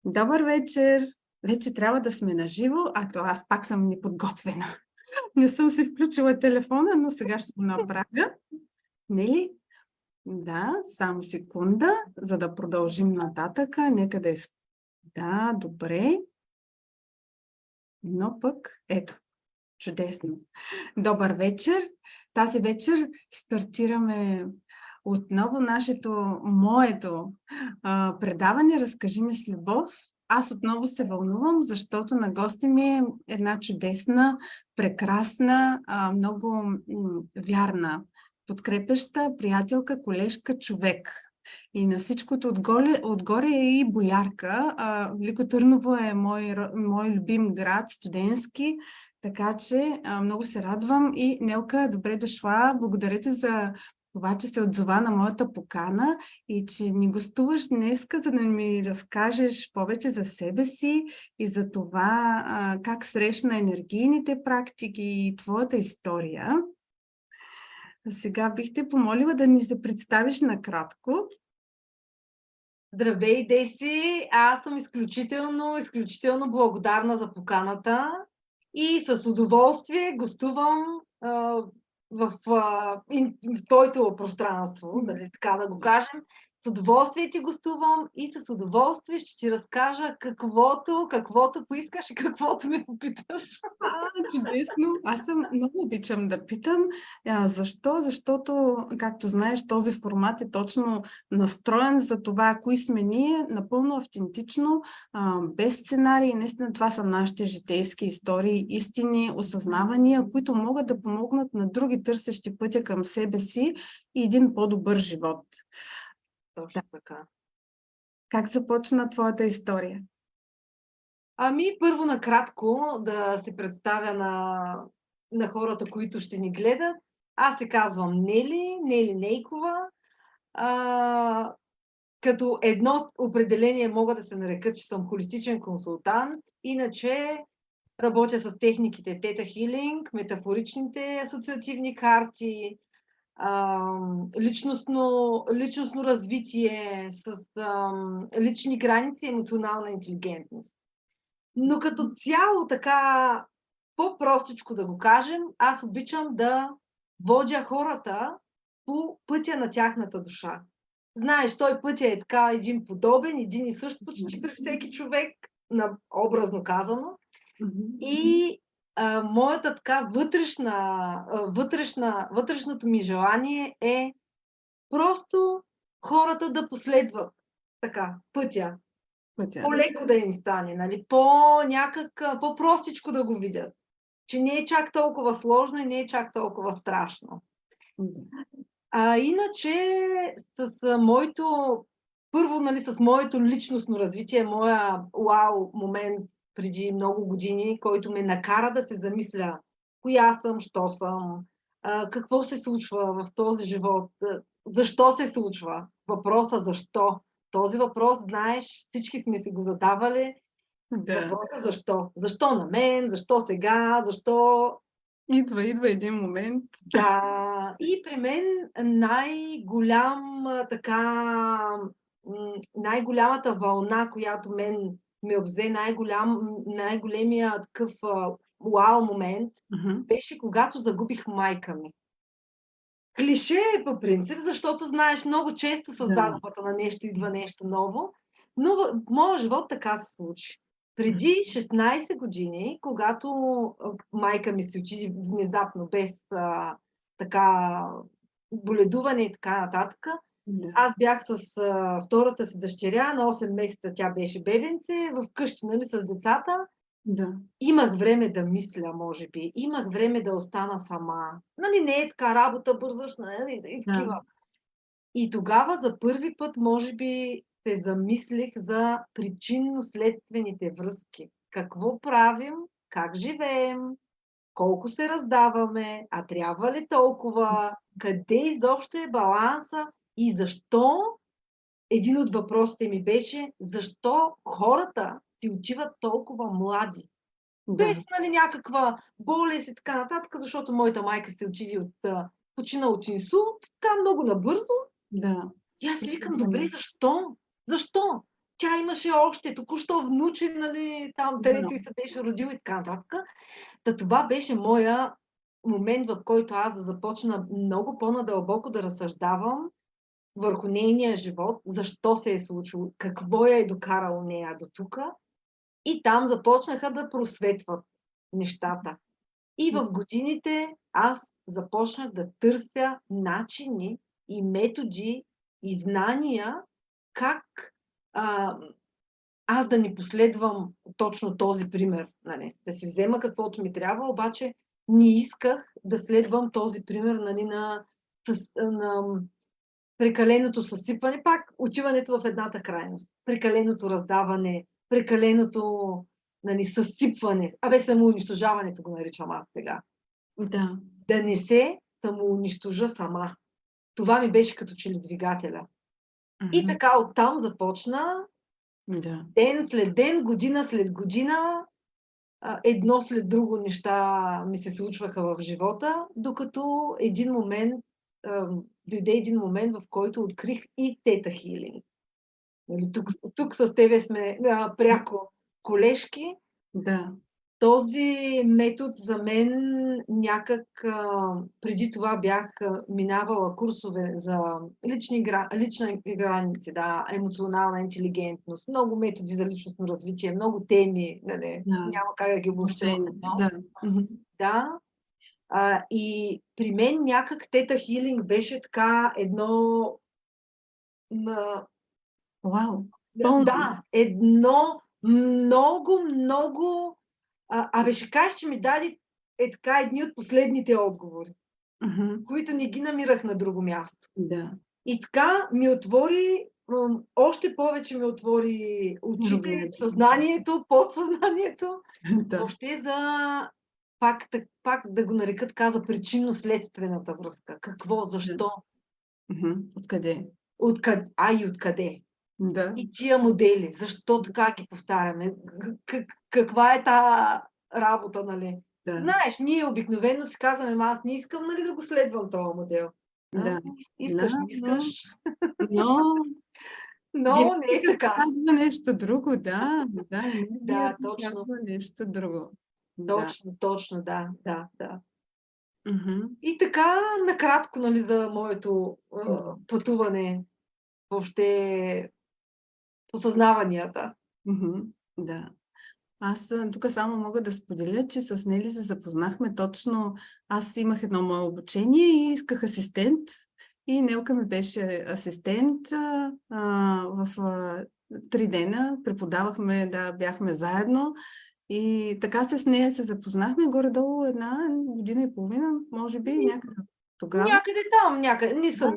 Добър вечер! Вече трябва да сме на живо, а то аз пак съм неподготвена. Не съм си включила телефона, но сега ще го направя. Не ли? Да, само секунда, за да продължим нататъка. Нека да е... Да, добре. Но пък, ето, чудесно. Добър вечер! Тази вечер стартираме отново моето предаване "Разкажи ми с любов". Аз отново се вълнувам, защото на гости ми е една чудесна, прекрасна, много вярна, подкрепяща приятелка, колежка, човек. И на всичкото отгоре е и болярка. Велико Търново е мой любим град, студентски, така че много се радвам. И Нелка, добре дошла. Благодаря ти за това, че се отзова на моята покана и че ни гостуваш днеска, за да ми разкажеш повече за себе си и за това как срещна енергийните практики и твоята история. Сега бих те помолила да ни се представиш накратко. Здравей, Деси! Аз съм изключително благодарна за поканата и с удоволствие гостувам в твоето пространство, дали така да го кажем. С удоволствие ти гостувам и с удоволствие ще ти разкажа каквото поискаш и каквото ме попиташ. Чудесно! Аз много обичам да питам. Защо? Защото, както знаеш, този формат е точно настроен за това, кои сме ние, напълно автентично, без сценарии. Наистина това са нашите житейски истории, истини, осъзнавания, които могат да помогнат на други, търсещи пътя към себе си и един по-добър живот. Точно така. Как започна твоята история? Първо накратко да се представя на хората, които ще ни гледат. Аз се казвам Нели Нейкова. Като едно определение мога да се нарека, че съм холистичен консултант. Иначе работя с техниките Theta Healing, метафоричните асоциативни карти, личностно развитие с лични граници, емоционална интелигентност. Но като цяло така по-простичко да го кажем, аз обичам да водя хората по пътя на тяхната душа. Знаеш, той пътя е така един подобен, един и същ почти при всеки човек, образно казано. И моята така вътрешното ми желание е просто хората да последват така пътя. По-леко да им стане, нали? По-простичко да го видят. Че не е чак толкова сложно и не е чак толкова страшно. Иначе с моето личностно развитие, моя уау момент преди много години, който ме накара да се замисля коя съм, що съм, какво се случва в този живот, защо се случва. Въпроса защо. Този въпрос, знаеш, всички сме си го задавали. Да. Въпросът защо? Защо на мен? Защо сега? Защо? Идва един момент. Да, и при мен най-голямата вълна, която мен ме обзе, най-големия такъв уау момент, беше когато загубих майка ми. Клише е по принцип, защото знаеш, много често с загубата на нещо идва нещо ново, но в моя живот така се случи. Преди 16 години, когато майка ми се отиде внезапно без така боледуване и така нататък, аз бях с втората си дъщеря, на 8 месеца тя беше бебенце, вкъщи, нали, с децата. Да. Имах време да мисля, може би. Имах време да остана сама. Нали, не е така работа, бързаш, нали, и такива. Да. И тогава за първи път, може би, се замислих за причинно-следствените връзки. Какво правим, как живеем, колко се раздаваме, а трябва ли толкова, къде изобщо е баланса и защо? Един от въпросите ми беше, защо хората си отиват толкова млади? Без, нали, някаква болест и така нататък, защото моята майка се почина от инсулт, така много набързо. Да. И аз си викам, добре, защо? Защо? тя имаше още току-що внуче, нали, там, дето и се беше родил и така нататък. Та това беше моя момент, в който аз да започна много по-надълбоко да разсъждавам върху нейния живот, защо се е случило, какво я е докарало нея до тук. И там започнаха да просветват нещата. И в годините аз започнах да търся начини и методи и знания как аз да не последвам точно този пример. Нали? Да си взема каквото ми трябва, обаче не исках да следвам този пример, нали, на прекаленото съсипване, пак отиването в едната крайност. Прекаленото раздаване, прекаленото, нали, съсипване. Самоунищожаването го наричам аз сега. Да. Да не се самоунищожа сама. Това ми беше като че ли двигателя. И така оттам започна ден след ден, година след година, едно след друго неща ми се случваха в живота, докато дойде един момент, в който открих и Тета Хилинг. Тук с тебе сме пряко колежки. Да. Този метод за мен някак преди това бях минавала курсове за лични граници, да, емоционална интелигентност, много методи за личностно развитие, много теми, нали, няма как да ги обобщя. Да. И при мен някак Тета Хилинг беше така едно Вау! Да, едно много ще кажеш, че ми даде така едни от последните отговори, които не ги намирах на друго място. Да. И така ми отвори, още повече ми отвори очите, съзнанието, подсъзнанието, въобще за пак да го нарека така за причинно-следствената връзка. Какво, защо? Откъде? И откъде? Да. И тия модели, защо така ги повтаряме? Каква е та работа, нали? Да. Знаеш, ние обикновено си казваме, аз не искам, нали, да го следвам този модел. Да. Искаш, не искаш. Но не е така. Казва нещо друго, да. Да, точно. Казва нещо друго. Точно, да. И така, накратко, нали, за моето пътуване въобще по съзнаванията. Да. Аз тук само мога да споделя, че с Нели се запознахме точно. Аз имах едно мое обучение и исках асистент. И Нелка ми беше асистент в 3 дена. Преподавахме, бяхме заедно. И така с нея се запознахме горе-долу 1 година и половина, може би, някъде тогава. Някъде там, не съм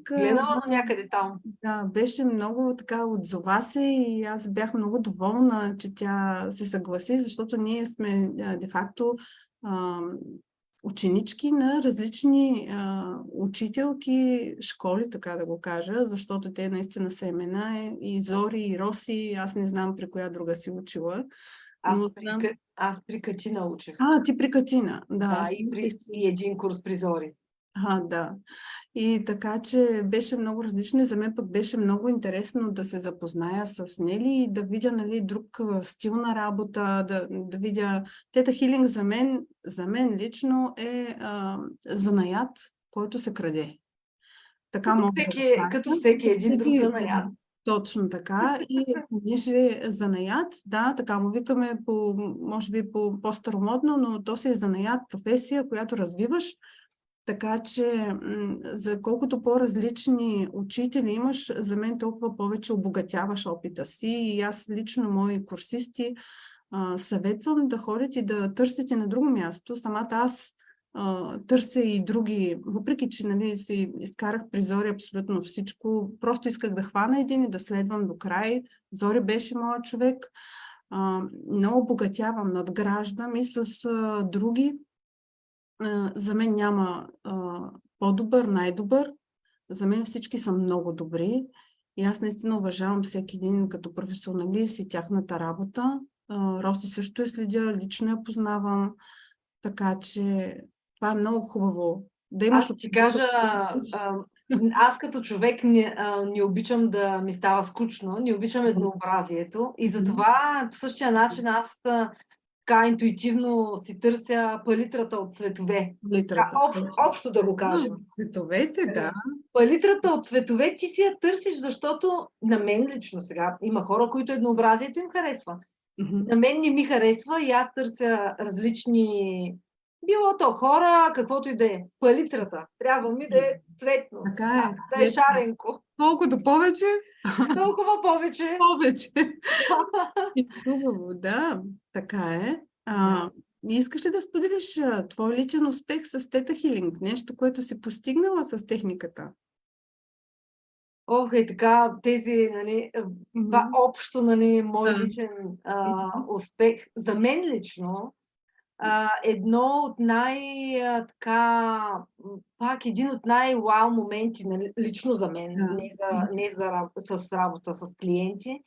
гледала, но някъде там. Да, беше много така, отзова се и аз бях много доволна, че тя се съгласи, защото ние сме де-факто ученички на различни учителки, школи, така да го кажа, защото те наистина са имена и Зори, и Роси, аз не знам при коя друга си учила. Аз при Катина учих. Ти при Катина, да. И един курс при Зори. Да. И така, че беше много различно и за мен пък беше много интересно да се запозная с Нели и да видя, нали, друг стил на работа, да видя... Тета Хилинг за мен лично е занаят, който се краде. Така като всеки един друг занаят. Точно така. И понеже занаят, така му викаме може би по-старомодно, но то си е занаят, професия, която развиваш. Така че за колкото по-различни учители имаш, за мен толкова повече обогатяваш опита си. И аз лично, мои курсисти, съветвам да ходят и да търсите на друго място. Самата аз търся и други, въпреки че, нали, си изкарах при Зори абсолютно всичко, просто исках да хвана един и да следвам до край. Зори беше моят човек. Много обогатявам, надграждам и с други. За мен няма по-добър, най-добър. За мен всички са много добри. И аз наистина уважавам всеки един като професионалист и тяхната работа. Роси също следя, лично я познавам. Така че това е много хубаво. Да имаш... Аз ти кажа, Аз като човек не обичам да ми става скучно, не обичам еднообразието и затова по същия начин аз така интуитивно си търся палитрата от цветове. Литерата. Общо да го кажем. Цветовете, да. Палитрата от цветове ти си я търсиш, защото на мен лично сега има хора, които еднообразието им харесва. На мен не ми харесва и аз търся различни, било то хора, каквото и да е. Палитрата. Трябва ми да е цветно. Така е. Да е шаренко. Колкото повече, Толкова повече. повече. Хубаво, да. Така е. Искаш ли да споделиш твой личен успех с Тета Хилинг? Нещо, което си постигнала с техниката? Ох, е така, тези, нали, това общо, нали, мой личен успех. За мен лично, едно от пак един от най-вау моменти, нали, лично за мен, с работа с клиенти,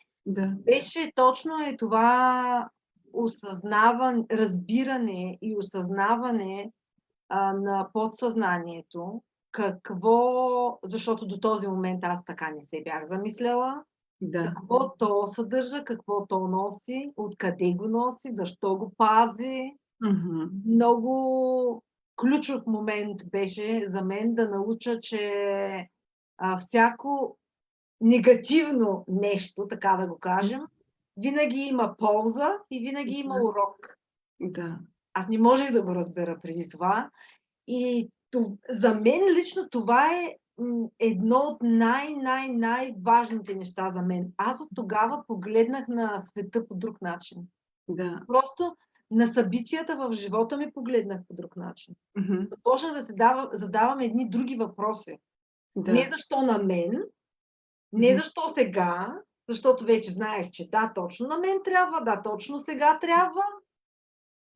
беше точно това разбиране и осъзнаване на подсъзнанието, защото до този момент аз така не се бях замисляла, какво то съдържа, какво то носи, откъде го носи, защо го пази. Много ключов момент беше за мен да науча, че всяко негативно нещо, така да го кажем, винаги има полза и винаги има урок. Да. Аз не можех да го разбера преди това. И за мен лично това е едно от най-важните неща за мен. Аз от тогава погледнах на света по друг начин. Да. Просто на събитията в живота ми погледнах по друг начин. Започнах да се задавам едни други въпроси. Не защо на мен, не защо сега, защото вече знаех, че да, точно на мен трябва, да, точно сега трябва,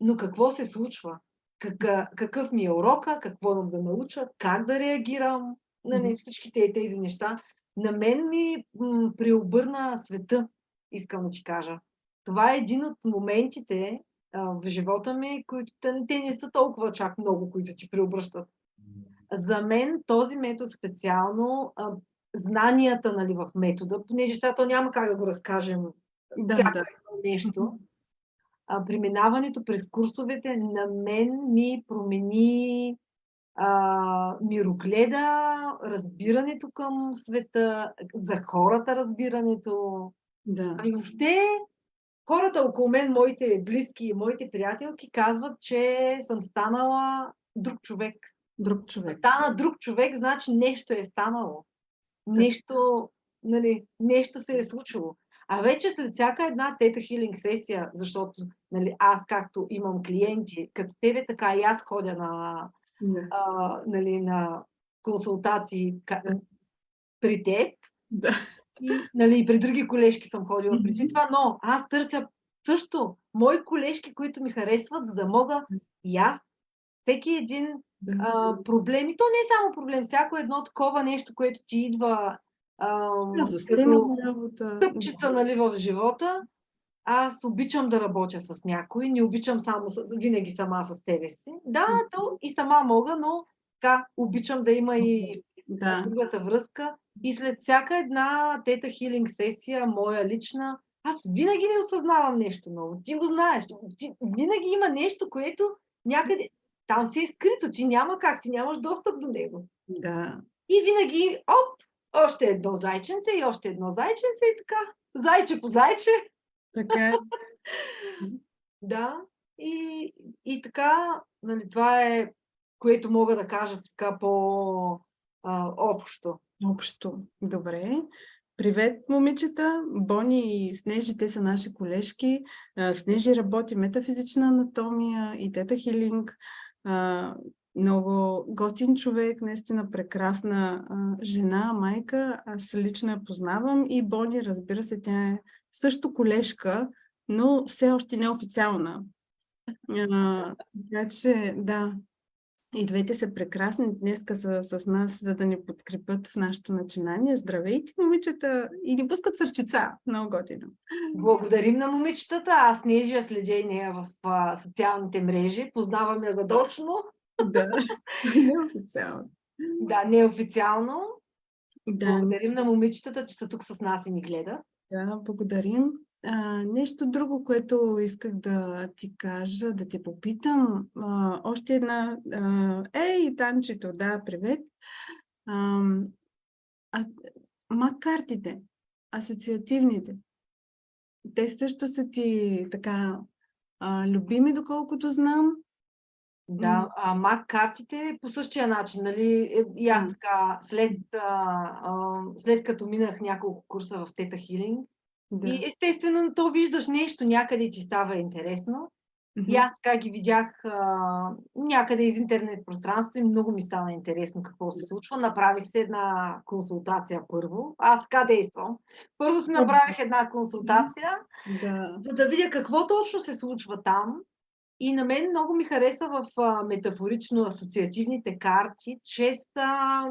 но какво се случва? Какъв ми е урока, какво имам да науча, как да реагирам, нали, всичките тези неща. На мен ми преобърна света, искам да ти кажа. Това е един от моментите в живота ми, които те не са толкова чак много, които ти преобръщат. За мен този метод специално, знанията, нали, в метода, понеже сега то няма как да го разкажем всяко нещо, преминаването през курсовете на мен ми промени мирогледа, разбирането към света, за хората разбирането. И въобще хората около мен, моите близки и моите приятелки казват, че съм станала друг човек. Друг човек. Стана друг човек, значи нещо е станало. Нещо, нали, нещо се е случило. А вече след всяка една тета хилинг сесия, защото, нали, аз както имам клиенти, като тебе, така и аз ходя нали, на консултации при теб. И, нали, при други колежки съм ходила преди това, но аз търся също мои колежки, които ми харесват, за да мога и аз всеки един проблем, и то не е само проблем, всяко едно такова нещо, което ти идва като стъпчица, нали, в живота, аз обичам да работя с някой, не обичам винаги сама с себе си. Да, то и сама мога, но така обичам да има и другата връзка. И след всяка една тета хилинг сесия, моя лична, аз винаги не осъзнавам нещо ново. Ти го знаеш. Винаги има нещо, което някъде там си е скрито. Ти нямаш достъп до него. Да. И винаги, още едно зайченце и още едно зайченце и така. Зайче по зайче. Така е. Да. И така, нали, това е, което мога да кажа така по-общо. Общо. Добре. Привет, момичета! Бони и Снежи, те са наши колежки. Снежи работи метафизична анатомия и тета хилинг. Много готин човек, наистина прекрасна жена, майка. Аз лично я познавам и Бони, разбира се, тя е също колежка, но все още неофициална. Така че, да, и двете са прекрасни. Днеска са с нас, за да ни подкрепят в нашето начинание. Здравейте, момичета! И ни пускат сърчица. Много готино. Благодарим на момичетата. Аз Снежия следя и нея в социалните мрежи. Познавам я задочно. Да, неофициално. Да, неофициално. Да, Благодарим на момичетата, че са тук с нас и ни гледат. да, благодарим. Нещо друго, което исках да ти кажа, да те попитам. Още една. Ей, Танчето, да, привет. Ам, а, Маккартите, асоциативните, те също са ти така любими, доколкото знам. Да, Mac картите по същия начин, нали? И аз Да, така, след като минах няколко курса в Theta Healing, и да. естествено, то виждаш нещо, някъде ти става интересно. И Мгм. аз така ги видях някъде из интернет пространство и много ми стана интересно какво се случва. Направих се една консултация първо. Аз така действам. Първо си направих една консултация, Да, за да видя какво точно се случва там. И на мен много ми хареса в метафорично-асоциативните карти, че са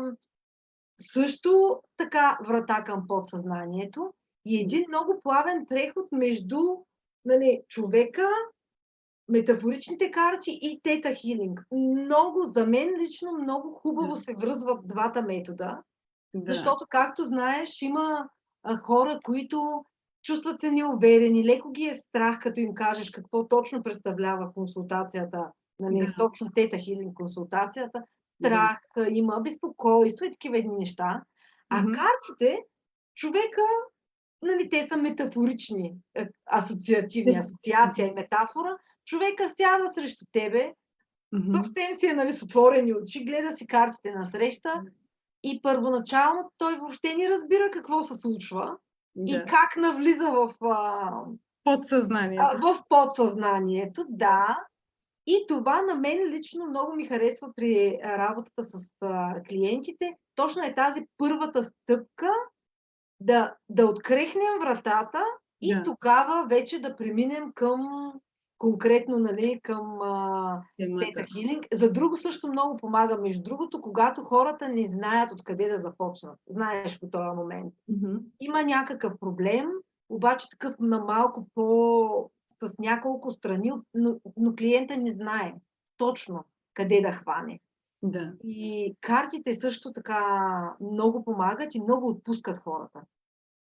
също така врата към подсъзнанието и един много плавен преход между, нали, човека, метафоричните карти и тета хилинг. Много, за мен лично, много хубаво да, се връзват двата метода, да, защото, както знаеш, има хора, които чувстват се неуверени, леко ги е страх, като им кажеш какво точно представлява консултацията, нали, да, точно тета хилинг консултацията. да. Страх, има безпокойство и такива едни неща. А Мгм. картите, човека, нали, те са метафорични, асоциативни, асоциация и метафора. Човека сяда срещу тебе, Мгм. съвсем си е, нали, с отворени очи, гледа си картите на среща и първоначално той въобще не разбира какво се случва и Да. как навлиза Подсъзнанието. в подсъзнанието, да. И това на мен лично много ми харесва при работата с клиентите. Точно е тази първата стъпка да открехнем вратата и Да, тогава вече да преминем към конкретно, нали, към Theta темата. Healing. За друго също много помага. Между другото, когато хората не знаят откъде да започнат. Знаеш по този момент. Мгм. Има някакъв проблем, обаче такъв на малко по с няколко страни, но клиента не знае точно къде да хване. Да, И картите също така много помагат и много отпускат хората.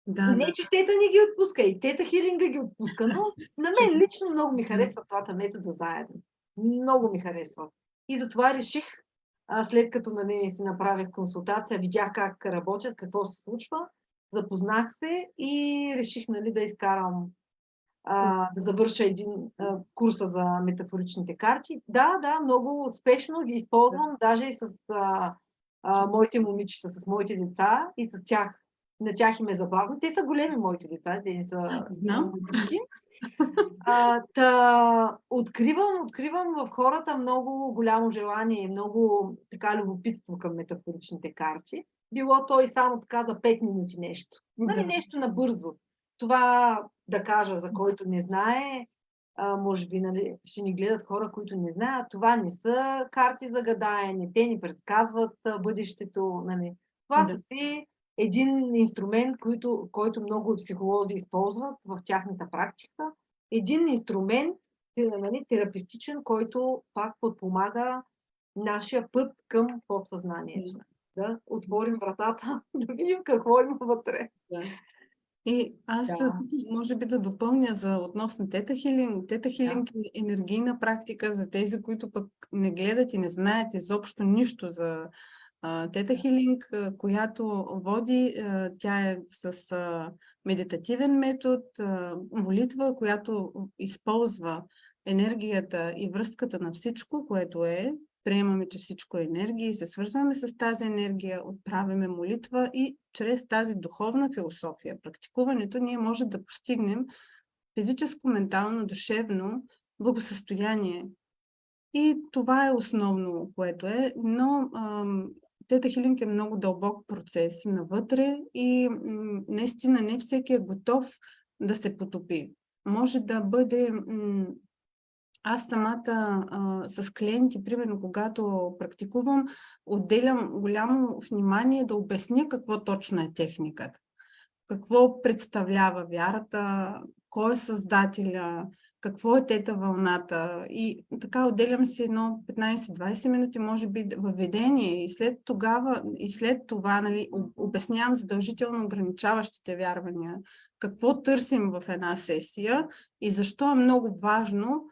да, Не, да. че тета не ги отпуска, и тета хилинга ги отпуска, но на мен Чудесно. лично много ми харесват двата метода заедно. Много ми харесват. И затова реших, след като, нали, си направих консултация, видях как работят, какво се случва, запознах се и реших, нали, да изкарам, да завърша един курса за метафоричните карти. Да, да, много успешно ги използвам, даже и с моите момичета, с моите деца и с тях. На тях им е забавно. Те са големи моите деца, те не са Знам. малички. Откривам в хората много голямо желание и много така любопитство към метафоричните карти. Било то и само така за 5 минути нещо. Нали, Да, нещо набързо. Това да кажа, за който не знае, може би, нали, ще ни гледат хора, които не знаят. Това не са карти за гадаене, те ни предсказват бъдещето. Нали. Това да, са си един инструмент, който много психолози използват в тяхната практика. Един инструмент, нали, терапевтичен, който пак подпомага нашия път към подсъзнанието. Да отворим вратата, да видим какво има вътре. да. И аз Да. може би да допълня за относно тета хилинг. Тета Да. хилинг е енергийна практика за тези, които пък не гледат и не знаят изобщо нищо за тета хилинг, която води, тя е с медитативен метод, молитва, която използва енергията и връзката на всичко, което е. Приемаме, че всичко е енергия и се свързваме с тази енергия, отправяме молитва и чрез тази духовна философия, практикуването, ние може да постигнем физическо, ментално, душевно благосъстояние. И това е основно, което е, но тета хилинг е много дълбок процес навътре и наистина не всеки е готов да се потопи. Може да бъде... Аз самата с клиенти, примерно, когато практикувам, отделям голямо внимание да обясня какво точно е техниката. Какво представлява вярата, кой е създателя, какво е тета вълната. И така отделям си едно 15-20 минути, може би, въведение. И след това нали, обяснявам задължително ограничаващите вярвания. Какво търсим в една сесия и защо е много важно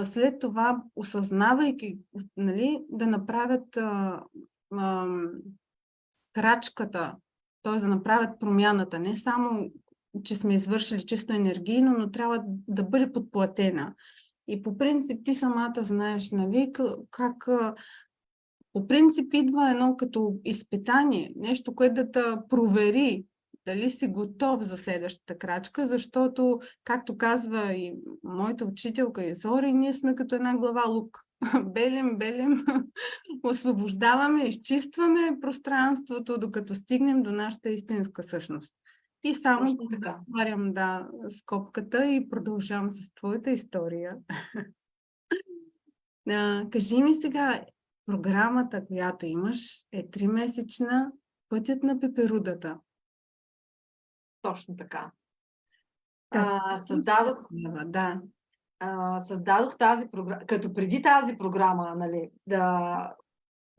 след това, осъзнавайки, нали, да направят крачката, т.е. да направят промяната. Не само, че сме извършили чисто енергийно, но трябва да бъде подплатена. И по принцип ти самата знаеш, нали, как по принцип идва едно като изпитание, нещо, което да те провери дали си готов за следващата крачка, защото, както казва и моята учителка Изори, ние сме като една глава лук. Белим, освобождаваме, изчистваме пространството, докато стигнем до нашата истинска същност. И само Точно така. затварям скобката и продължавам с твоята история. Кажи ми сега, програмата, която имаш, е 3-месечна, Пътят на пеперудата. Точно така. Как? Създадох Да. създадох тази програма, като преди тази програма, нали,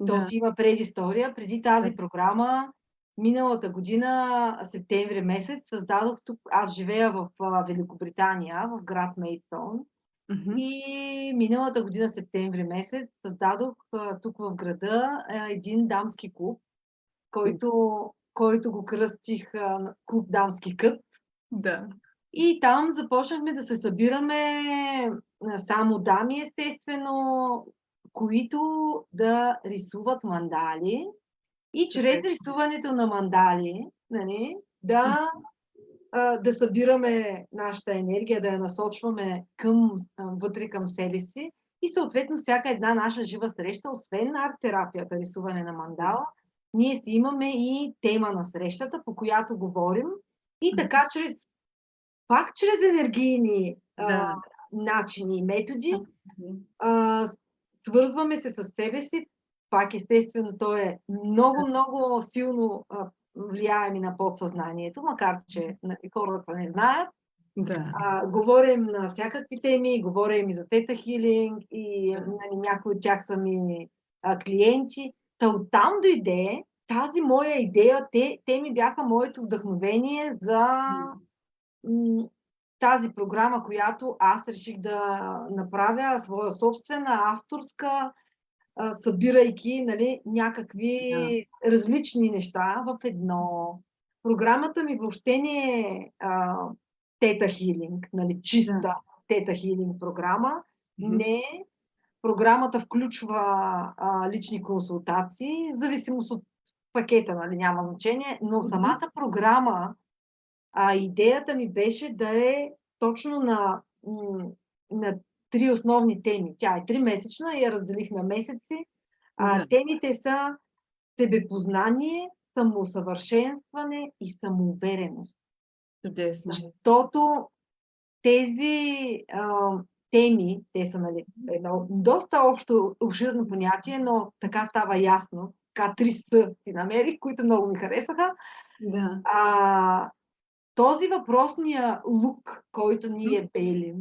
то си има предистория. Преди тази програма, миналата година, септември месец, създадох тук, аз живея в Великобритания, в град Мейдстоун, и миналата година, септември месец, създадох тук в града един дамски клуб, който го кръстих клуб Дамски кът. Да. И там започнахме да се събираме само дами, естествено, които да рисуват мандали и чрез рисуването на мандали, нали, да събираме нашата енергия, да я насочваме вътре към себе си и съответно всяка една наша жива среща, освен арт-терапията, рисуване на мандала, ние си имаме и тема на срещата, по която говорим и така чрез енергийни начини и методи, свързваме се с себе си. Пак естествено то е много, много силно влияем и на подсъзнанието, макар че хората не знаят. Говорим на всякакви теми, говорим и за тета хилинг и някои от тях са ми клиенти. Та оттам дойде тази моя идея, те ми бяха моето вдъхновение за тази програма, която аз реших да направя своя собствена, авторска, събирайки, нали, някакви различни неща в едно. Програмата ми въобще не е тета хилинг, нали, чиста тета хилинг програма. Не, програмата включва лични консултации, в зависимост от пакета, нали, няма значение, но самата програма, идеята ми беше да е точно на 3 основни теми. Тя е 3-месечна и я разделих на месеци. Темите са себепознание, самоусъвършенстване и самоувереност. Чудесно. Защото тези теми, те са, нали, едно доста общо обширно понятие, но така става ясно. Така 3 си намерих, които много ми харесаха. Този въпросния лук, който ние белим,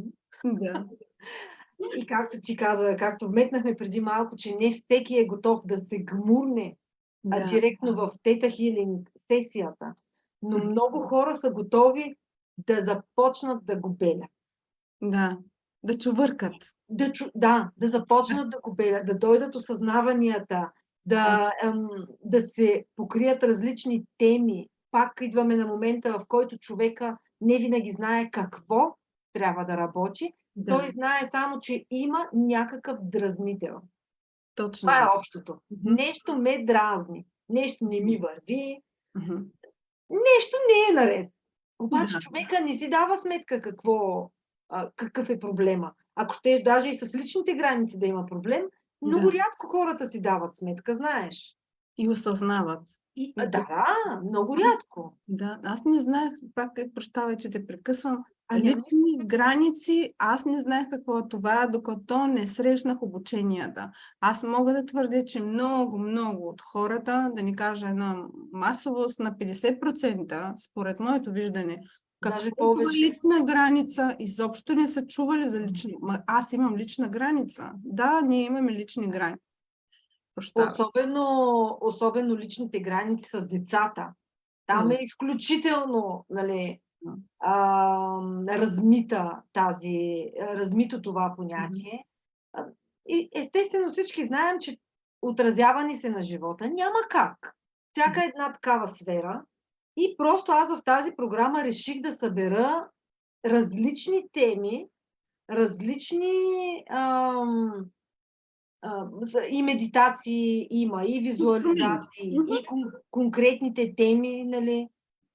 и както ти каза, както вметнахме преди малко, че не всеки е готов да се гмурне директно в тета хилинг сесията, но много хора са готови да започнат да го белят. Да чувъркат. Да започнат да го белят, да дойдат осъзнаванията, да се покрият различни теми. Пак идваме на момента, в който човека не винаги знае какво трябва да работи. Той знае само, че има някакъв дразнител. Точно. Това е общото. Нещо ме дразни, нещо не ми върви, нещо не е наред. Обаче човека не си дава сметка какъв е проблема. Ако щеш даже и с личните граници да има проблем, много рядко хората си дават сметка, знаеш. И осъзнават. Много рядко. Аз не знаех, пак прощавай, че те прекъсвам, лични граници, аз не знаех какво е това, докато не срещнах обученията. Аз мога да твърдя, че много от хората, да ни кажа една масовост на 50%, според моето виждане, Даже Какво е това повече. лична граница? Изобщо не са чували за лични. Аз имам лична граница. Да, ние имаме лични граници. Прощавай. Особено личните граници с децата. Там е изключително, нали, размито това понятие. И естествено всички знаем, че отразява ни се на живота. Няма как. Всяка една такава сфера. И просто аз в тази програма реших да събера различни теми, различни и медитации има, и визуализации, и конкретните теми, нали?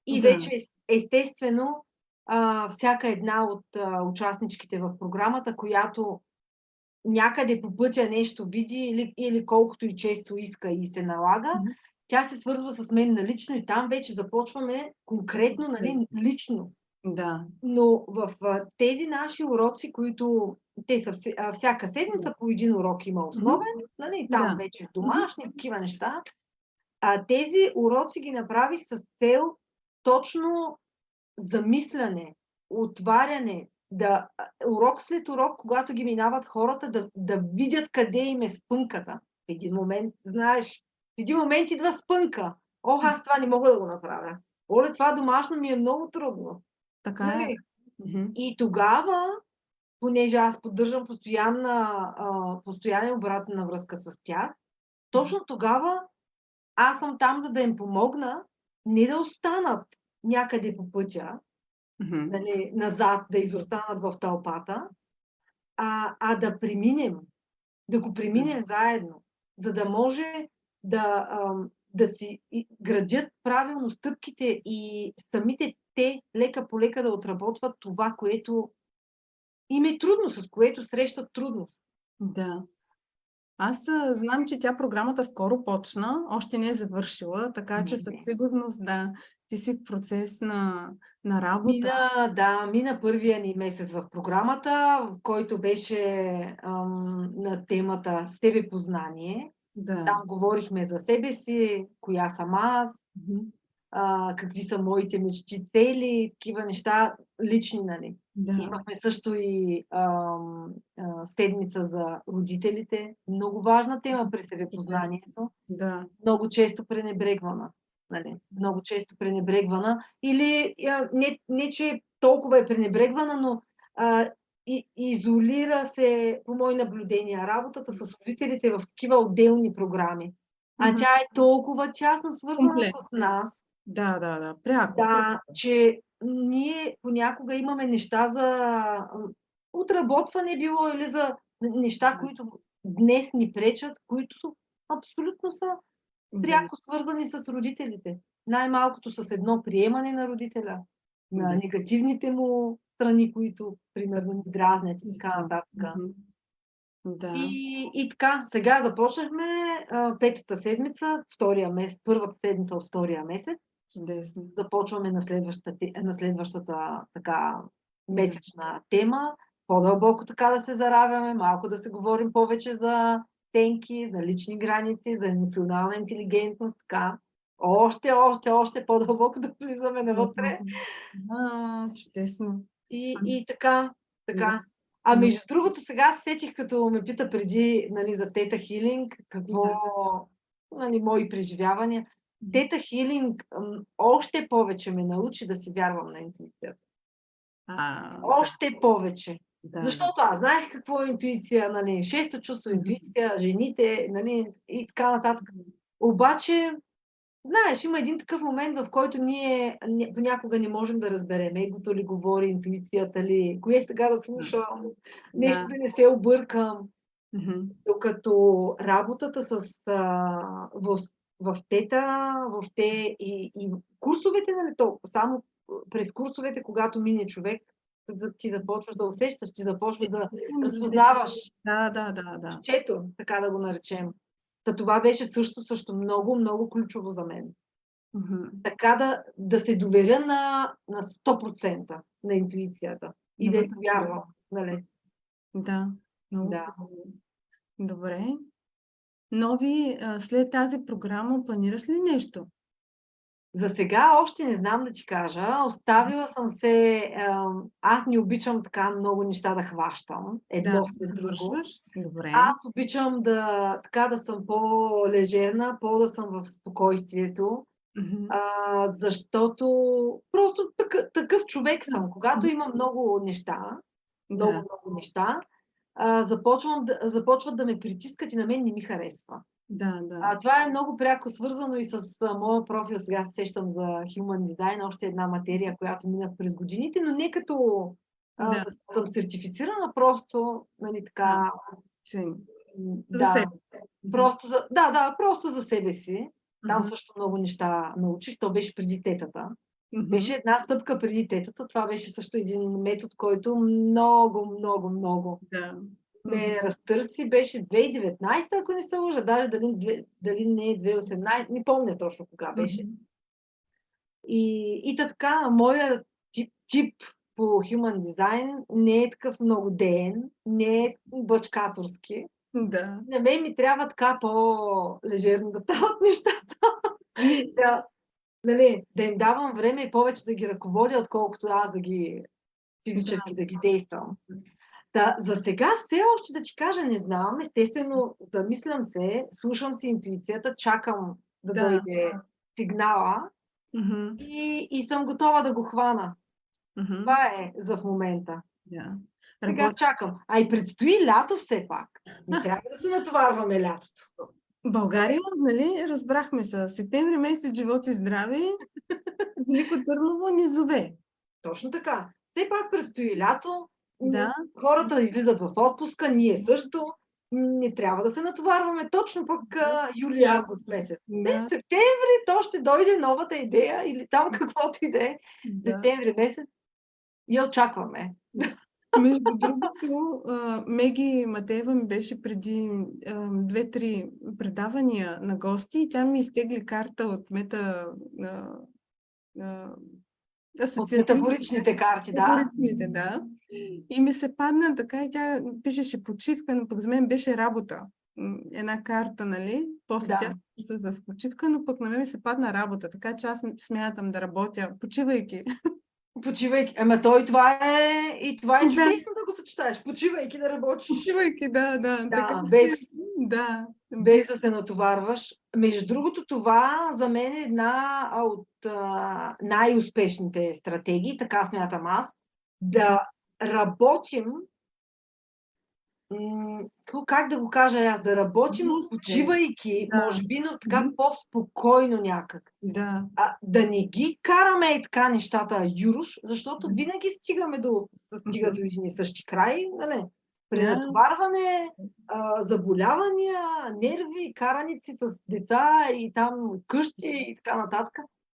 И Да. вече естествено всяка една от участничките в програмата, която някъде по пътя нещо види или колкото и често иска и се налага, тя се свързва с мен налично и там вече започваме конкретно, нали, лично. Да. Но в тези наши уроци, които те са всяка седмица по един урок има основен, нали, там вече домашни, такива неща. Тези уроци ги направих с цел точно замисляне, отваряне, урок след урок, когато ги минават хората, да видят къде им е спънката. В един момент, знаеш, в един момент идва спънка. Аз това не мога да го направя. Оле, това домашно ми е много трудно. Така е. Нали? И тогава, понеже аз поддържам постоянен обратна връзка с тях, точно тогава аз съм там, за да им помогна не да останат някъде по пътя, нали, назад, да изостанат в тълпата, а да преминем, да го преминем заедно, за да може да си градят правилно стъпките и самите те лека по лека да отработват това, което им е трудно, с което срещат трудност. Да. Аз знам, че програмата скоро почна, още не е завършила, така че със сигурност ти си в процес на работа. Мина първия ни месец в програмата, в който беше на темата себепознание. Да. Там говорихме за себе си, коя съм аз, какви са моите мечти, цели, такива неща, лични, нали. Да. Имахме също и седмица за родителите. Много важна тема при себепознанието. Да. Много често пренебрегвана. Нали? Много често пренебрегвана. Или не, че толкова е пренебрегвана, но изолира се, по мои наблюдения, работата с родителите в такива отделни програми. Тя е толкова тясно свързана с нас. Да. Пряко. Да, че ние понякога имаме неща за отработване било или за неща, които днес ни пречат, които абсолютно са пряко свързани с родителите. Най-малкото с едно приемане на родителя, на негативните му страни, които примерно ни дразнят и така нататък. И така, сега започнахме петата седмица, първата седмица от втория месец. Чудесно. Започваме на следващата така месечна тема. По-дълбоко така да се заравяме, малко да се говорим повече за тенки, за лични граници, за емоционална интелигентност, така. Още по-дълбоко да влизаме навътре. Чудесно. И така. Между другото, сега се сетих, като ме пита преди, нали, за тета хилинг, какво, нали, мои преживявания. Тета хилинг още повече ме научи да си вярвам на интуицията. Още повече. Защото аз знаех какво е интуиция, нали, шесто чувство, интуиция, жените, нали, и така нататък. Обаче, знаеш, има един такъв момент, в който ние понякога не можем да разберем егото ли говори, интуицията ли, кое сега да слушам, нещо да не се объркам. Докато работата в тета, въобще и курсовете, нали, само през курсовете, когато мине човек, ти започваш да усещаш, ти започваш да разпознаваш. Да. Чето, така да го наречем. Това беше също много, много ключово за мен. Така да се доверя на 100% на интуицията и да я повярвам. Нали? Да, много добре. Нови, след тази програма планираш ли нещо? За сега още не знам да ти кажа. Оставила съм се. Аз не обичам така много неща да хващам едно Да, след друго. завършваш. Добре. Аз обичам да съм по-лежерна, да съм в спокойствието, Мгм. защото просто такъв човек съм. Когато има Да, много неща, започват да ме притискат и на мен не ми харесва. да. Това е много пряко свързано и с моя профил. Сега се сещам за Human Design, още една материя, която минах през годините, но не като Да, да съм сертифицирана, просто, нали, да. така, Че за да, себе. Мгм. просто за себе си. Там Мгм. също много неща научих. То беше преди тетата. Мгм. Беше една стъпка преди тетата. Това беше също един метод, който много, много, много Да. Мгм. ме разтърси. Беше 2019, ако не се лъжа, даже дали не е 2018, не помня точно кога беше. Мгм. И така, моя тип по Human Design не е такъв много деен, не е бачкаторски. Да. На мен ми трябва така по-лежерно да стават нещата. Ами, Да, нали, да им давам време и повече да ги ръководя, отколкото аз да ги да. физически да ги действам. За сега все още да ти кажа не знам. Естествено, замислям се, слушам си интуицията, чакам да Да. дойде сигнала Мгм. и съм готова да го хвана. Мгм. Това е за в момента. Да. Сега Работи. чакам. И предстои лято все пак. Не трябва да се натоварваме лятото. България, нали, разбрахме се. Септември месец, живот и здраве, Велико Търново ни зове. Точно така. Все пак предстои лято. Да. Хората излизат в отпуска, ние също. Не трябва да се натоварваме точно пък юли-август месец. Да. Септември то ще дойде новата идея или там каквото и да е. Да. Септември месец я очакваме. Между другото, Меги Матеева ми беше преди 2-3 предавания на гости и тя ми изтегли карта от а, От асоциативните, метафоричните карти, да. фаворитните, да. И ми се падна така и тя пишеше почивка, но пък за мен беше работа. Една карта, нали? После тя Да. се свърза с почивка, но пък на мен ми се падна работа. Така че аз смятам да работя, почивайки. Почивайки. Това е Да, чудесно да го съчетаеш. Почивайки да работиш. почивайки, да. Така Да, че, да, без без... да се натоварваш. Между другото, това за мен е една от най-успешните стратегии, така смятам аз, Да, да работим, как да го кажа аз, да работим удоволствие. почивайки, Да. може би, но така Мгм. по-спокойно някак. Да. Да не ги караме и така нещата юруш, защото Да. винаги стига Мгм. до един и същи край, нали? Да. Пренатоварване, заболявания, нерви, караници с деца и там къщи и така нататък.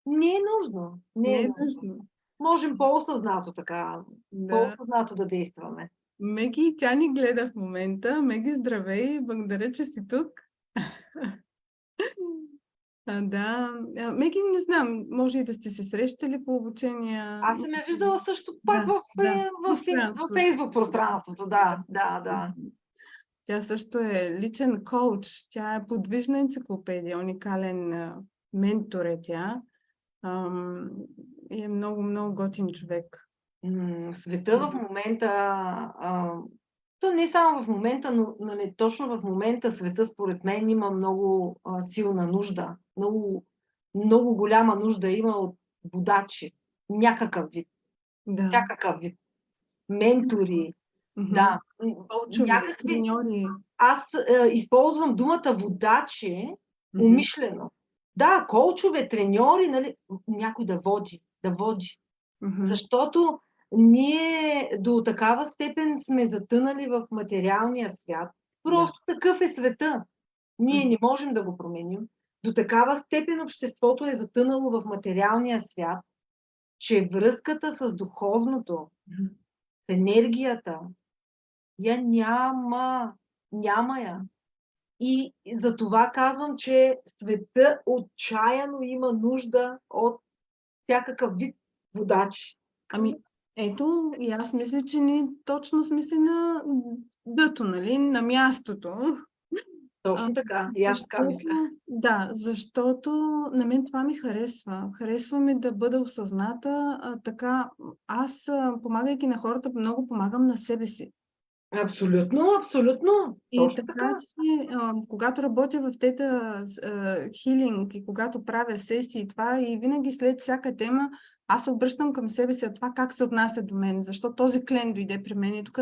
Не е нужно. Не Не е е нужно. нужно. Можем по-осъзнато така, Да. по-осъзнато да действаме. Меги, тя ни гледа в момента. Меги, здравей! Благодаря, че си тук. Да. Меги, не знам, може и да сте се срещали по обучения. Аз съм я виждала също пак Да, да. в Пространство. Фейсбук пространството. Да. Тя също е личен коуч. Тя е подвижна енциклопедия, уникален ментор е тя. Ам, и е много, много готин човек. Света в момента, то не само в момента, но нали, точно в момента света, според мен, има много силна нужда. Много голяма нужда има от водачи. Някакъв вид. Да. Всякакъв вид. Ментори. Мгм. Да. Коучове, Някакви. треньори. Аз използвам думата водачи Мгм. умишлено. Да, коучове, треньори, нали, някой да води. Да води. Мгм. Защото ние до такава степен сме затънали в материалния свят. Да. Просто такъв е света. Ние не можем да го променим. До такава степен обществото е затънало в материалния свят, че връзката с духовното, Мгм. с енергията, я няма. Няма я. И за това казвам, че света отчаяно има нужда от всякакъв вид водачи. Ами, ето, и аз мисля, че ние точно сме си на дъто, нали? На мястото. Точно така. И аз така мисля. Защото на мен това ми харесва. Харесва ми да бъда осъзната. Така, аз, помагайки на хората, много помагам на себе си. Абсолютно, абсолютно. И Точно така, така. че когато работя в тета хилинг и когато правя сесии, това и винаги след всяка тема, аз се обръщам към себе си, това как се отнася до мен, защо този клиент дойде при мен и тук,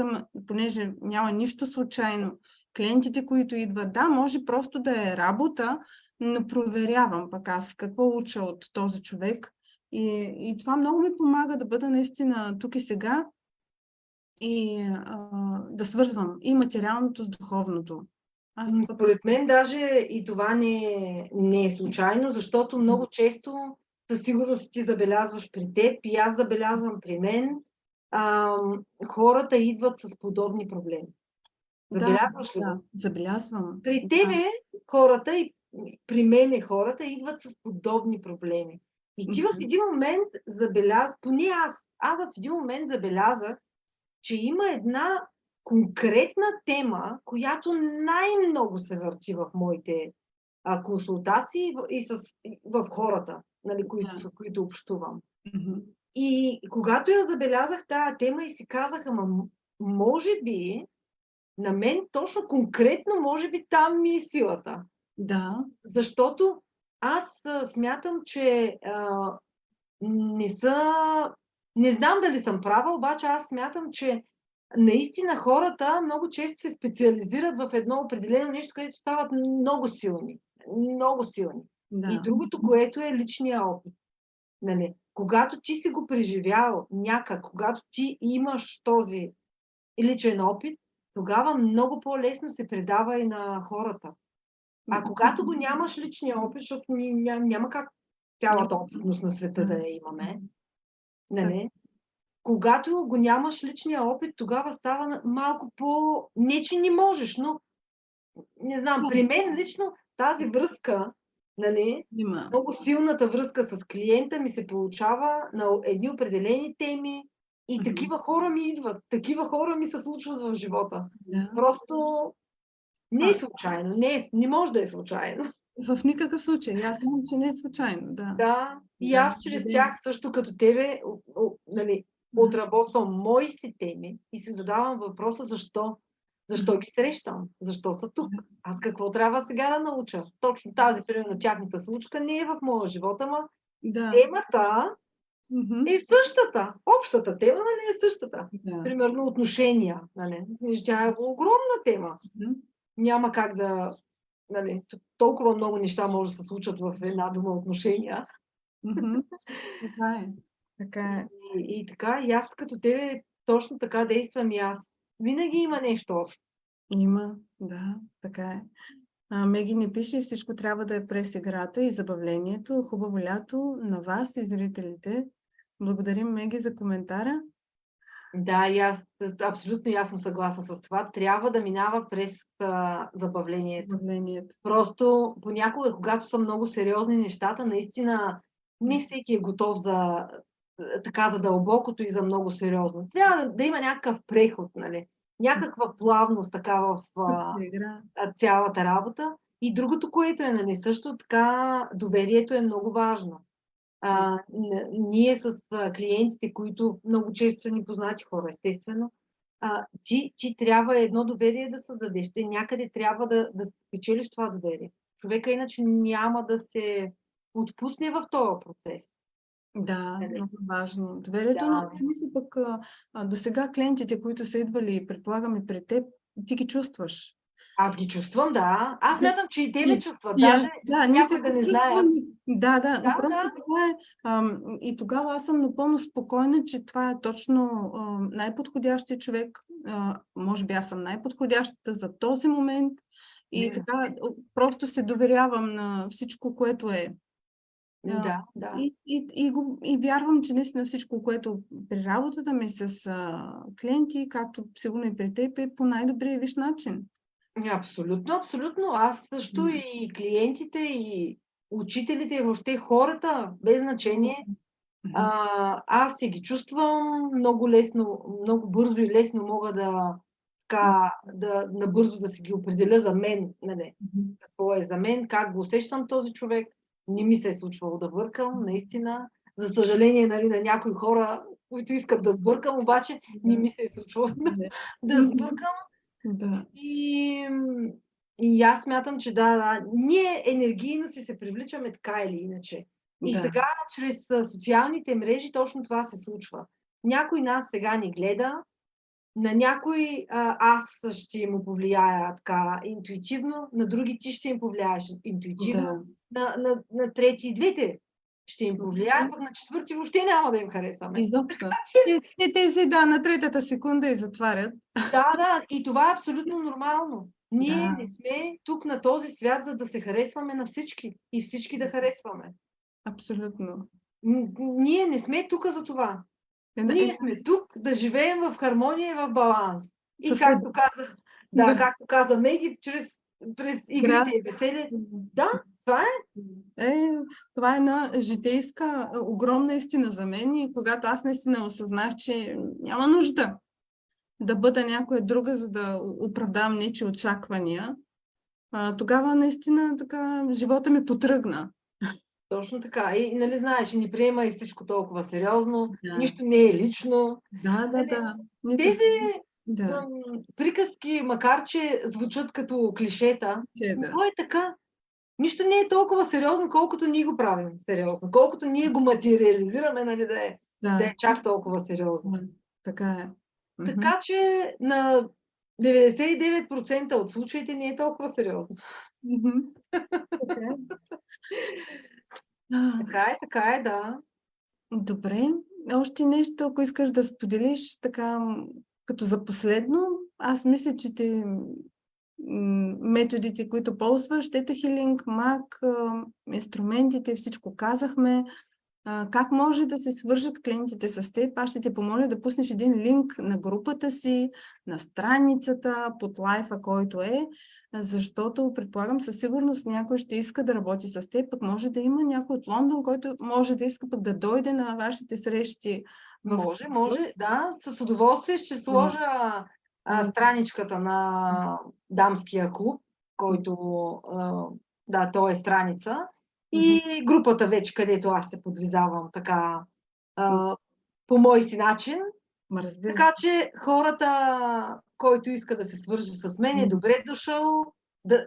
понеже няма нищо случайно, клиентите, които идват, да, може просто да е работа, но проверявам пък аз какво уча от този човек и това много ми помага да бъда наистина тук и сега и да свързвам и материалното с духовното. Според мен даже и това не е случайно, защото много често със сигурност ти забелязваш при теб и аз забелязвам при мен, хората идват с подобни проблеми. Забелязваш ли го? Забелязвам. При тебе хората и при мене хората идват с подобни проблеми. И ти в един момент поне аз в един момент забелязах, че има една конкретна тема, която най-много се върти в моите консултации и в хората, нали, с които общувам. И когато я забелязах тази тема и си казах, може би на мен точно конкретно, може би там ми е силата. Да. Защото аз смятам, че не знам дали съм права, обаче аз смятам, че наистина хората много често се специализират в едно определено нещо, където стават много силни. Много силни. Да. И другото, което е личния опит. Нали? Когато ти си го преживял някак, когато ти имаш този личен опит, тогава много по-лесно се предава и на хората. А когато го нямаш личния опит, защото няма как цялата опитност на света да я имаме, нали? Когато го нямаш личния опит, тогава става малко не, че не можеш, но не знам, при мен лично тази връзка, нали, много силната връзка с клиента ми се получава на едни определени теми и такива хора ми идват, такива хора ми се случват в живота. Просто не е случайно, не може да е случайно. В никакъв случай. Аз знам, че не е случайно. Да. И аз чрез тях също като тебе, нали, отработвам мои си теми и си задавам въпроса защо. Защо ги срещам? Защо са тук? Аз какво трябва сега да науча? Точно тази, примерно, тяхната случка не е в моя живот, ама темата е същата. Общата тема, нали, е същата. Примерно отношения. Нали. Тя е огромна тема. Няма как да... Нали, толкова много неща може да се случат в една дума отношения. Така е. И така, и аз като тебе точно така действам и аз. Винаги има нещо общо. Има, да, така е. Меги не пише, всичко трябва да е през играта и забавлението. Хубаво лято на вас и зрителите. Благодарим, Меги, за коментара. Да, и аз абсолютно съм съгласна с това. Трябва да минава през забавлението. Просто понякога, когато са много сериозни нещата, наистина не всеки е готов за дълбокото и за много сериозно. Трябва да има някакъв преход, нали? Някаква плавност така в цялата работа. И другото, което е, нали, също така, доверието е много важно. Ние с клиентите, които много често са ни познати хора, естествено, ти трябва едно доверие да създадеш. Ти някъде трябва да спечелиш това доверие. Човека иначе няма да се отпусне в този процес. Да, много важно. Доверието, но мисля пък до сега клиентите, които са идвали, предполагам и пред теб, ти ги чувстваш. Аз ги чувствам, да. Аз смятам, че и те ме чувстват. Ние се да не знаят. Да, просто това е. И тогава аз съм напълно спокойна, че това е точно най-подходящият човек. Може би аз съм най-подходящата за този момент. И така просто се доверявам на всичко, което е. Да. И вярвам, че наистина всичко, което при работата ми с клиенти, както сигурно и при теб, е по най-добрия виж начин. Абсолютно, абсолютно. Аз също и клиентите, и учителите, и въобще хората, без значение, аз си ги чувствам много лесно, много бързо и лесно мога да така набързо да си ги определя за мен, нали, какво е за мен, как го усещам този човек. Не ми се е случвало да бъркам, наистина. За съжаление, нали, на някои хора, които искат да сбъркам, обаче не ми се е случвало да сбъркам. Да. И аз смятам, че да, ние енергийно се привличаме така или иначе. И Да. сега, чрез социалните мрежи, точно това се случва. Някой нас сега ни гледа, на някой аз ще му повлияя така интуитивно, на други ти ще им повлияеш интуитивно, на трети и двете ще им повлияе, пък на четвърти въобще няма да им харесаме. Изобщо. Така че, Тези, на третата секунда и затварят. да, и това е абсолютно нормално. Ние Да. не сме тук на този свят, за да се харесваме на всички и всички да харесваме. Абсолютно. Ние не сме тук за това. Ние сме тук да живеем в хармония и в баланс. И както каза Меги, през игрите и веселието. Да, това е. Това е една житейска огромна истина за мен и когато аз наистина осъзнах, че няма нужда да бъда някоя друга, за да оправдавам нечи очаквания, тогава наистина така живота ми потръгна. Точно така. И нали знаеш, не приема и всичко толкова сериозно, Да. нищо не е лично. Да. Тези приказки, макар че звучат като клишета, но то е така. Нищо не е толкова сериозно, колкото ние го правим сериозно. Колкото ние го материализираме, нали, да е чак толкова сериозно. Така е. Така че на 99% от случаите не е толкова сериозно. Така е, да. Добре. Още нещо, ако искаш да споделиш, така, като за последно, аз мисля, че методите, които ползваш, Theta Healing, мак, инструментите, всичко казахме. Как може да се свържат клиентите с теб? Аз ще те помоля да пуснеш един линк на групата си, на страницата, под лайфа, който е, защото предполагам със сигурност някой ще иска да работи с теб, пък може да има някой от Лондон, който може да иска пък да дойде на вашите срещи. Може, да. С удоволствие ще сложа страничката на дамския клуб, който, то е страница, и групата вече, където аз се подвизавам така по мой си начин. Така че хората, който иска да се свърже с мен, е добре дошъл,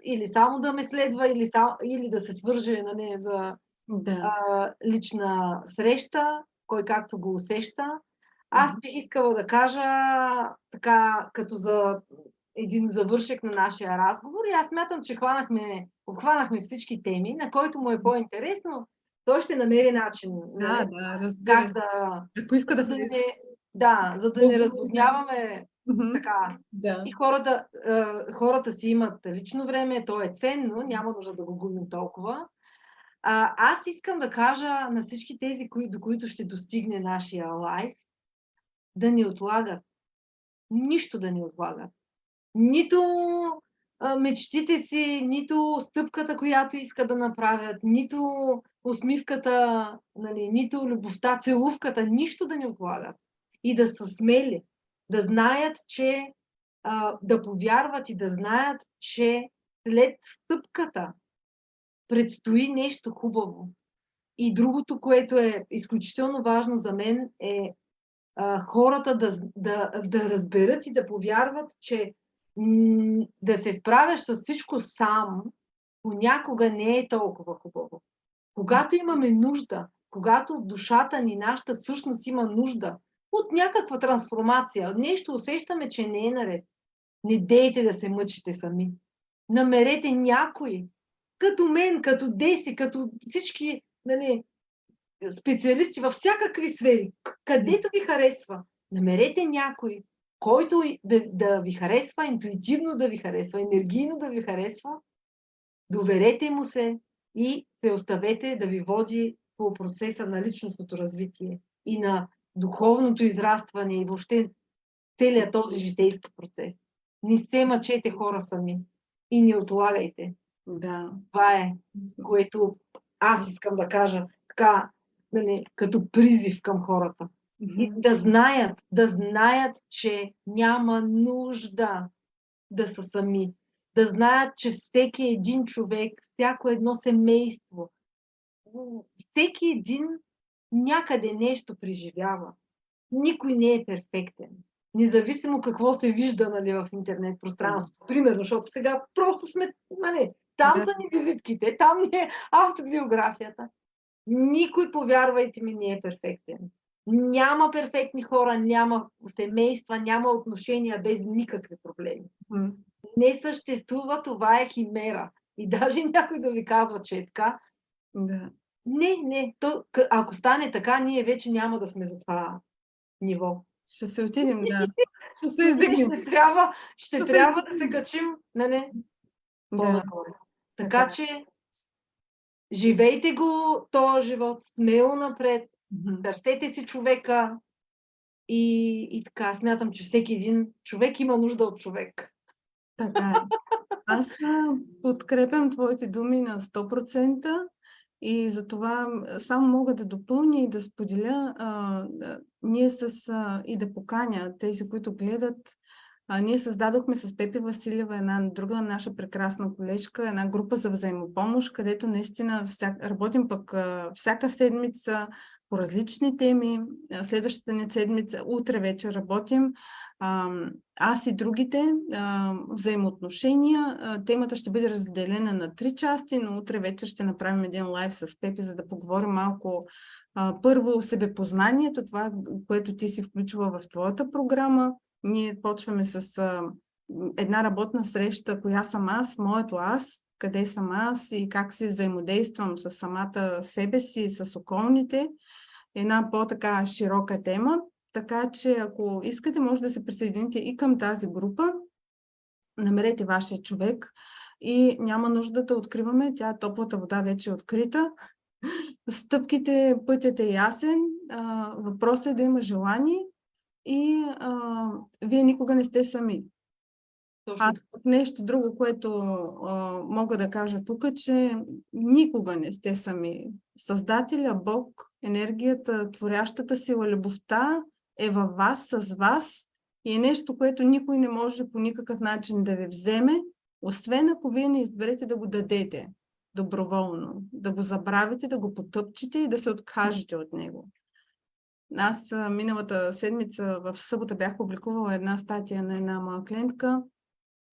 или само да ме следва, или да се свърже на нея за лична среща, кой както го усеща. Аз бих искала да кажа така, като за един завършек на нашия разговор, и аз смятам, че обхванахме всички теми, на който му е по-интересно, той ще намери начин. Разбира се. Ако иска за да не разводняваме така. И хората си имат лично време, то е ценно, няма нужда да го губим толкова. Аз искам да кажа на всички тези, до които ще достигне нашия лайф, да не отлагат. Нищо да не отлагат. Нито мечтите си, нито стъпката, която искат да направят, нито усмивката, нали, нито любовта, целувката, нищо да не отлагат. И да са смели, да знаят, че да повярват и да знаят, че след стъпката предстои нещо хубаво. И другото, което е изключително важно за мен, е хората да разберат и да повярват, че да се справяш с всичко сам понякога не е толкова хубаво. Когато имаме нужда, когато душата ни, нашата същност има нужда от някаква трансформация, нещо усещаме, че не е наред, не дейте да се мъчите сами. Намерете някой, като мен, като Деси, като всички, нали, специалисти във всякакви сфери, където ви харесва. Намерете някой, който да ви харесва, интуитивно да ви харесва, енергийно да ви харесва. Доверете му се и се оставете да ви води по процеса на личностното развитие и на духовното израстване и въобще целият този житейски процес. Не се мъчете хора сами и не отлагайте. Това е, което аз искам да кажа така, като призив към хората. И Мгм. да знаят, че няма нужда да са сами. Да знаят, че всеки един човек, всяко едно семейство, всеки един някъде нещо преживява. Никой не е перфектен. Независимо какво се вижда, нали, в интернет Да. пространството. Примерно, защото сега просто сме, нали, там Да. са ни визитките, там ни е автобиографията. Никой, повярвайте ми, не е перфектен. Няма перфектни хора, няма семейства, няма отношения без никакви проблеми. Мгм. Не съществува, това е химера. И даже някой да ви казва, че е така, Да. не, ако стане така, ние вече няма да сме за това ниво. Ще се отидем, да. Ще се Ние издигнем. ще Ще се трябва да се издигнем. качим, нали, Да, по-нагоре. така Така е. че живейте го този живот, смело напред, Мгм. търсете си човека и така. Смятам, че всеки един човек има нужда от човек. Така е. Аз подкрепям твоите думи на 100% и затова само мога да допълня и да споделя, ние и да поканя тези, които гледат. Ние създадохме с Пепи Василева, една друга наша прекрасна колежка, една група за взаимопомощ, където наистина работим пък всяка седмица по различни теми. Следващата ни седмица, утре вече работим. Аз и другите взаимоотношения. Темата ще бъде разделена на 3 части, но утре вечер ще направим един лайв с Пепи, за да поговорим малко първо себепознанието, това, което ти си включва в твоята програма. Ние почваме с една работна среща, коя съм аз, моето аз, къде съм аз и как си взаимодействам с самата себе си, с околните. Една по-така широка тема. Така че, ако искате, може да се присъедините и към тази група. Намерете вашия човек и няма нужда да откриваме. Топлата вода вече е открита. Стъпките, пътят е ясен. Въпросът е да има желание и вие никога не сте сами. Точно. Аз пък нещо друго, което мога да кажа тук, че никога не сте сами. Създателя, Бог, енергията, творящата сила, любовта е във вас, с вас и е нещо, което никой не може по никакъв начин да ви вземе, освен ако вие не изберете да го дадете доброволно, да го забравите, да го потъпчете и да се откажете от него. Аз миналата седмица в събота бях публикувала една статия на една моя клиентка.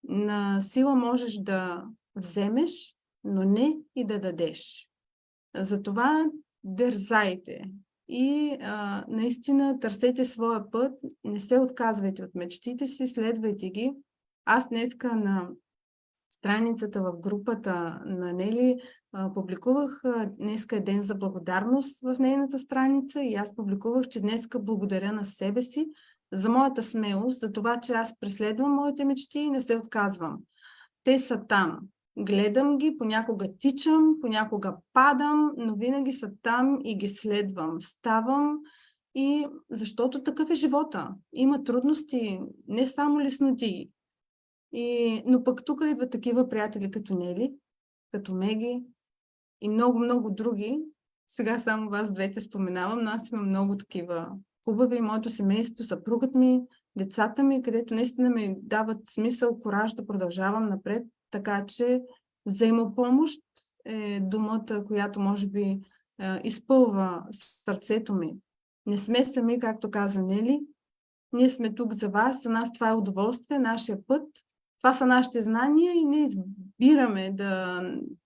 На сила можеш да вземеш, но не и да дадеш. Затова дързайте и наистина търсете своя път, не се отказвайте от мечтите си, следвайте ги. Аз днеска на страницата в групата на Нели публикувах, днеска е ден за благодарност в нейната страница и аз публикувах, че днеска благодаря на себе си за моята смелост, за това, че аз преследвам моите мечти и не се отказвам. Те са там. Гледам ги, понякога тичам, понякога падам, но винаги са там и ги следвам. Ставам и защото такъв е живота. Има трудности, не само лесноти. Но пък тук идват такива приятели като Нели, като Меги и много други. Сега само вас двете споменавам, но аз имам много такива хубави. Моето семейство, съпругът ми, децата ми, където наистина ми дават смисъл, кураж да продължавам напред. Така че взаимопомощ е думата, която може би изпълва сърцето ми. Не сме сами, както каза Нели. Ние сме тук за вас, за нас това е удоволствие, нашия път. Това са нашите знания и ние избираме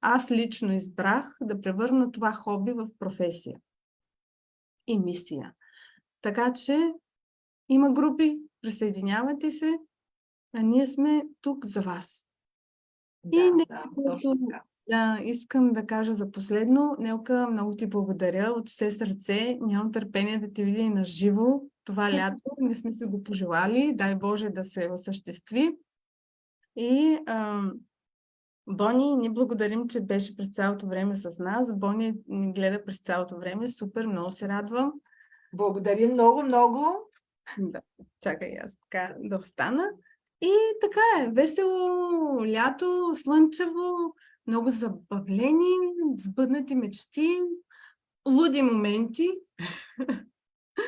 аз лично избрах да превърна това хоби в професия и мисия. Така че има групи, присъединявайте се, а ние сме тук за вас. И нещо, Точно което така. искам да кажа за последно. Нелка, много ти благодаря от все сърце. Нямам търпение да те видя и на живо това лято. Не сме се го пожелали. Дай Боже да се осъществи. И Бони, ние благодарим, че беше през цялото време с нас. Бони ни гледа през цялото време. Супер, много се радвам. Благодарим много. Да, чакай аз така да встана. И така е, весело лято, слънчево, много забавлени, сбъднати мечти, луди моменти.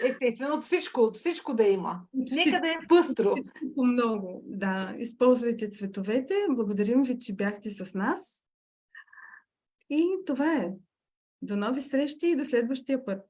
Естествено, от всичко да има. От Нека да е пъстро. всичко много. Да, използвайте цветовете. Благодарим ви, че бяхте с нас. И това е. До нови срещи и до следващия път.